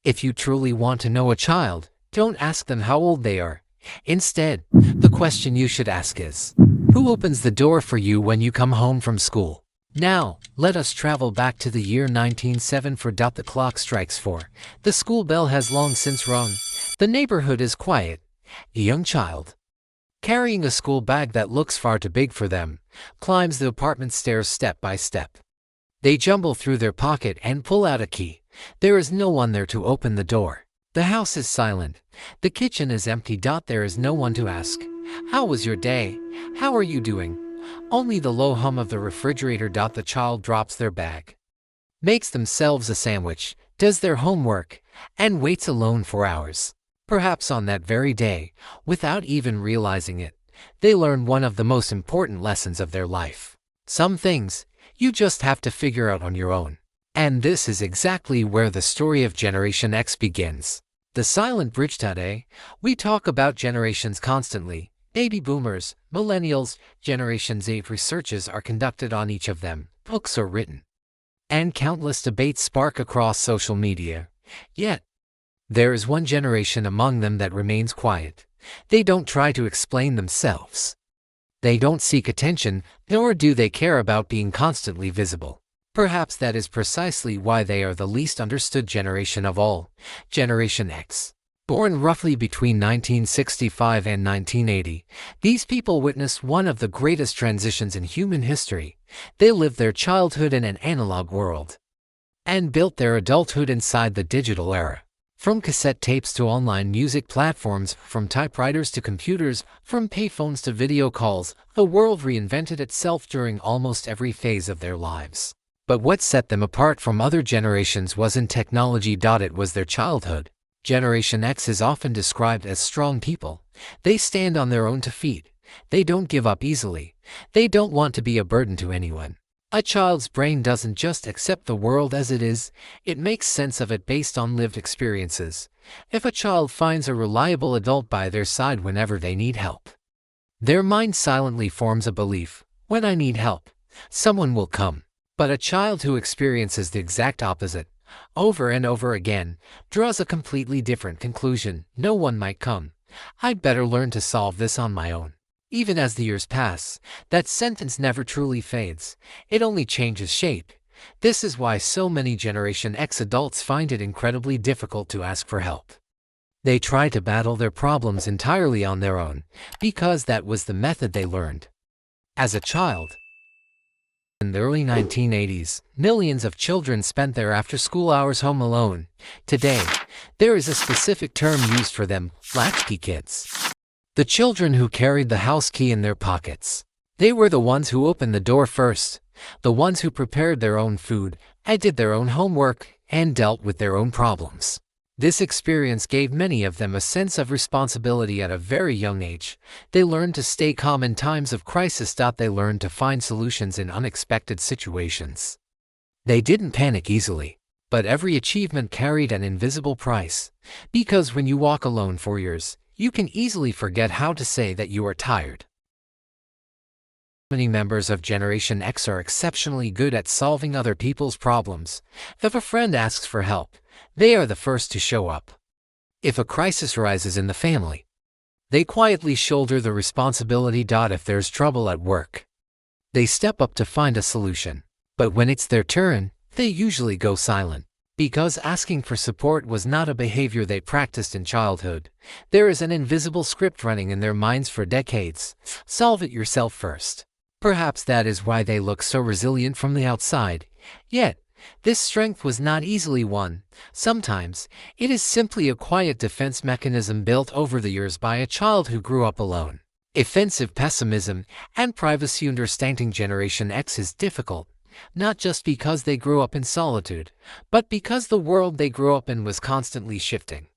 If you truly want to know a child, don't ask them how old they are. Instead, the question you should ask is, who opens the door for you when you come home from school? Now, let us travel back to the year 1907 for the clock strikes 4. The school bell has long since rung. The neighborhood is quiet. A young child, carrying a school bag that looks far too big for them, climbs the apartment stairs step by step. They jumble through their pocket and pull out a key. There is no one there to open the door. The house is silent. The kitchen is empty. There is no one to ask, "How was your day? How are you doing?" Only the low hum of the refrigerator. The child drops their bag, makes themselves a sandwich, does their homework, and waits alone for hours. Perhaps on that very day, without even realizing it, they learn one of the most important lessons of their life. Some things you just have to figure out on your own. And this is exactly where the story of Generation X begins. The silent bridge. Today, we talk about generations constantly. Baby boomers, millennials, Generation Z. Researches are conducted on each of them. Books are written, and countless debates spark across social media. Yet, there is one generation among them that remains quiet. They don't try to explain themselves. They don't seek attention, nor do they care about being constantly visible. Perhaps that is precisely why they are the least understood generation of all. Generation X. Born roughly between 1965 and 1980, these people witnessed one of the greatest transitions in human history. They lived their childhood in an analog world and built their adulthood inside the digital era. From cassette tapes to online music platforms, from typewriters to computers, from payphones to video calls, the world reinvented itself during almost every phase of their lives. But what set them apart from other generations wasn't technology. It was their childhood. Generation X is often described as strong people. They stand on their own 2 feet. They don't give up easily. They don't want to be a burden to anyone. A child's brain doesn't just accept the world as it is, it makes sense of it based on lived experiences. If a child finds a reliable adult by their side whenever they need help, their mind silently forms a belief, when I need help, someone will come. But a child who experiences the exact opposite, over and over again, draws a completely different conclusion. No one might come. I'd better learn to solve this on my own. Even as the years pass, that sentence never truly fades. It only changes shape. This is why so many Generation X adults find it incredibly difficult to ask for help. They try to battle their problems entirely on their own, because that was the method they learned. As a child, in the early 1980s, millions of children spent their after-school hours home alone. Today, there is a specific term used for them: latchkey kids. The children who carried the house key in their pockets. They were the ones who opened the door first, the ones who prepared their own food, and did their own homework, and dealt with their own problems. This experience gave many of them a sense of responsibility at a very young age. They learned to stay calm in times of crisis. They learned to find solutions in unexpected situations. They didn't panic easily, but every achievement carried an invisible price. Because when you walk alone for years, you can easily forget how to say that you are tired. Many members of Generation X are exceptionally good at solving other people's problems. If a friend asks for help, they are the first to show up. If a crisis arises in the family, they quietly shoulder the responsibility. If there's trouble at work, they step up to find a solution. But when it's their turn, they usually go silent. Because asking for support was not a behavior they practiced in childhood. There is an invisible script running in their minds for decades. Solve it yourself first. Perhaps that is why they look so resilient from the outside. Yet, this strength was not easily won. Sometimes, it is simply a quiet defense mechanism built over the years by a child who grew up alone. Offensive pessimism and privacy. Understanding Generation X is difficult, not just because they grew up in solitude, but because the world they grew up in was constantly shifting.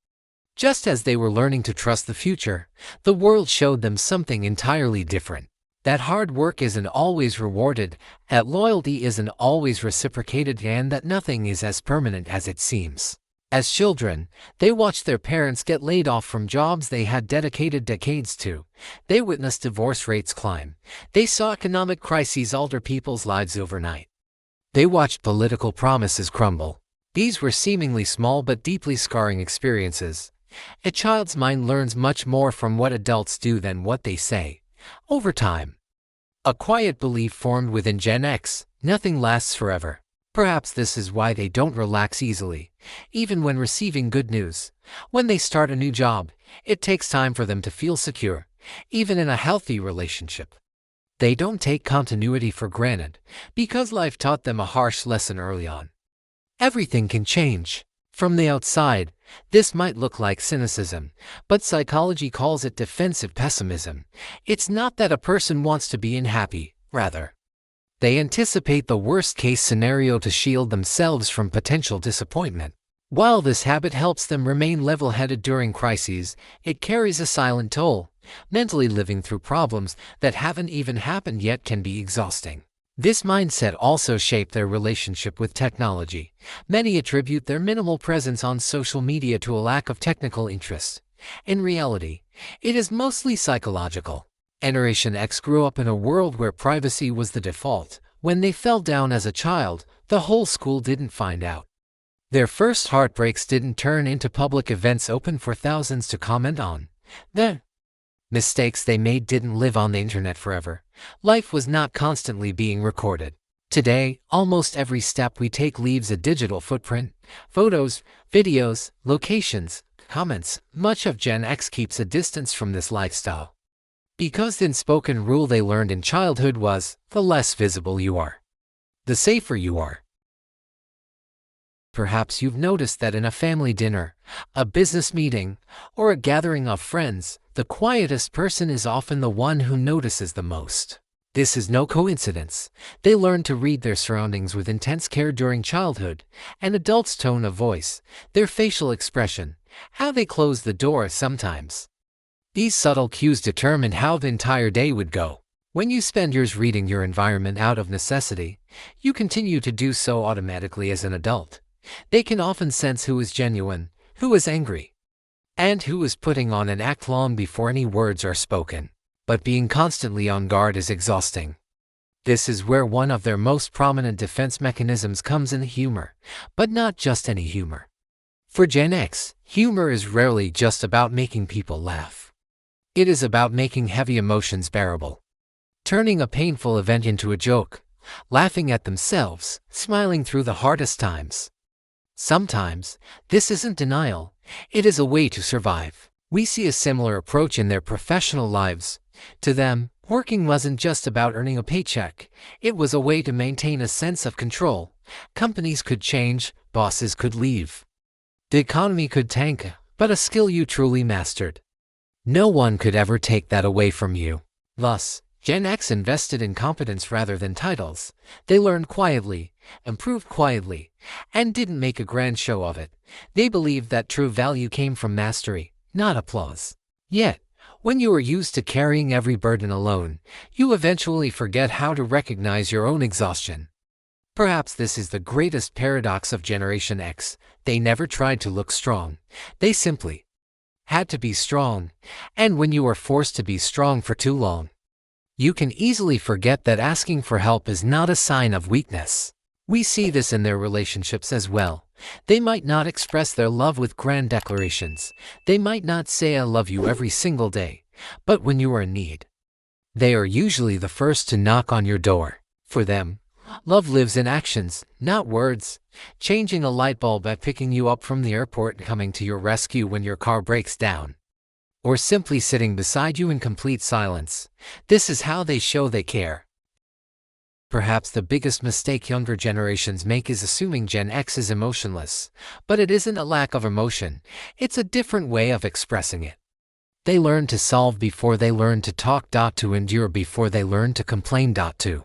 Just as they were learning to trust the future, the world showed them something entirely different. That hard work isn't always rewarded, that loyalty isn't always reciprocated, and that nothing is as permanent as it seems. As children, they watched their parents get laid off from jobs they had dedicated decades to. They witnessed divorce rates climb. They saw economic crises alter people's lives overnight. They watched political promises crumble. These were seemingly small but deeply scarring experiences. A child's mind learns much more from what adults do than what they say. Over time, a quiet belief formed within Gen X: nothing lasts forever. Perhaps this is why they don't relax easily, even when receiving good news. When they start a new job, it takes time for them to feel secure, even in a healthy relationship. They don't take continuity for granted, because life taught them a harsh lesson early on. Everything can change. From the outside, this might look like cynicism, but psychology calls it defensive pessimism. It's not that a person wants to be unhappy, rather, they anticipate the worst-case scenario to shield themselves from potential disappointment. While this habit helps them remain level-headed during crises, it carries a silent toll. Mentally living through problems that haven't even happened yet can be exhausting. This mindset also shaped their relationship with technology. Many attribute their minimal presence on social media to a lack of technical interest. In reality, it is mostly psychological. Generation X grew up in a world where privacy was the default. When they fell down as a child, the whole school didn't find out. Their first heartbreaks didn't turn into public events open for thousands to comment on. The mistakes they made didn't live on the internet forever. Life was not constantly being recorded. Today, almost every step we take leaves a digital footprint. Photos, videos, locations, comments. Much of Gen X keeps a distance from this lifestyle, because the unspoken rule they learned in childhood was, the less visible you are, the safer you are. Perhaps you've noticed that in a family dinner, a business meeting, or a gathering of friends, the quietest person is often the one who notices the most. This is no coincidence. They learn to read their surroundings with intense care during childhood. An adult's tone of voice, their facial expression, how they close the door sometimes. These subtle cues determine how the entire day would go. When you spend years reading your environment out of necessity, you continue to do so automatically as an adult. They can often sense who is genuine, who is angry, and who is putting on an act long before any words are spoken. But being constantly on guard is exhausting. This is where one of their most prominent defense mechanisms comes in: humor, but not just any humor. For Gen X, humor is rarely just about making people laugh. It is about making heavy emotions bearable, turning a painful event into a joke, laughing at themselves, smiling through the hardest times. Sometimes, this isn't denial, it is a way to survive. We see a similar approach in their professional lives. To them, working wasn't just about earning a paycheck, it was a way to maintain a sense of control. Companies could change, bosses could leave, the economy could tank, but a skill you truly mastered, no one could ever take that away from you. Thus, Gen X invested in competence rather than titles. They learned quietly, improved quietly, and didn't make a grand show of it. They believed that true value came from mastery, not applause. Yet, when you are used to carrying every burden alone, you eventually forget how to recognize your own exhaustion. Perhaps this is the greatest paradox of Generation X. They never tried to look strong. They simply had to be strong. And when you are forced to be strong for too long, you can easily forget that asking for help is not a sign of weakness. We see this in their relationships as well. They might not express their love with grand declarations. They might not say "I love you" every single day. But when you are in need, they are usually the first to knock on your door. For them, love lives in actions, not words. Changing a light bulb at picking you up from the airport, coming to your rescue when your car breaks down, or simply sitting beside you in complete silence. This is how they show they care. Perhaps the biggest mistake younger generations make is assuming Gen X is emotionless. But it isn't a lack of emotion, it's a different way of expressing it. They learn to solve before they learn to talk. To endure before they learn to complain. To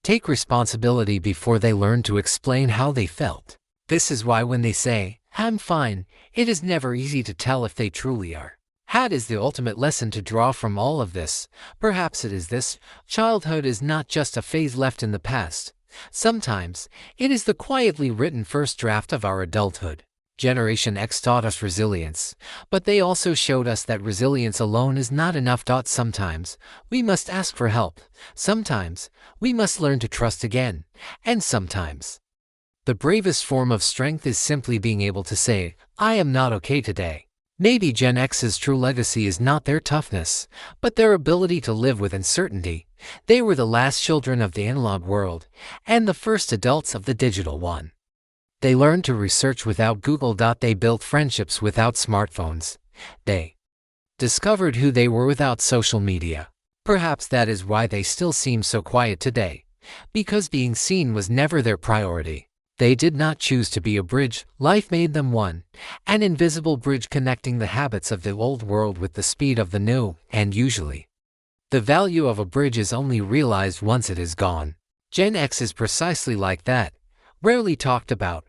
take responsibility before they learn to explain how they felt. This is why when they say, "I'm fine," it is never easy to tell if they truly are. What is the ultimate lesson to draw from all of this? Perhaps it is this: childhood is not just a phase left in the past. Sometimes, it is the quietly written first draft of our adulthood. Generation X taught us resilience, but they also showed us that resilience alone is not enough. Sometimes, we must ask for help. Sometimes, we must learn to trust again. And sometimes, The bravest form of strength is simply being able to say, I am not okay today. Maybe Gen X's true legacy is not their toughness, but their ability to live with uncertainty. They were the last children of the analog world, and the first adults of the digital one. They learned to research without Google. They built friendships without smartphones. They discovered who they were without social media. Perhaps that is why they still seem so quiet today, because being seen was never their priority. They did not choose to be a bridge, life made them one, an invisible bridge connecting the habits of the old world with the speed of the new, and usually, the value of a bridge is only realized once it is gone. Gen X is precisely like that, rarely talked about,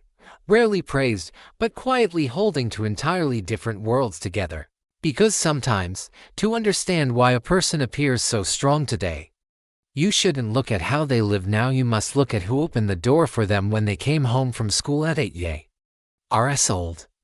rarely praised, but quietly holding two entirely different worlds together. Because sometimes, to understand why a person appears so strong today, you shouldn't look at how they live now, you must look at who opened the door for them when they came home from school at 8 years old.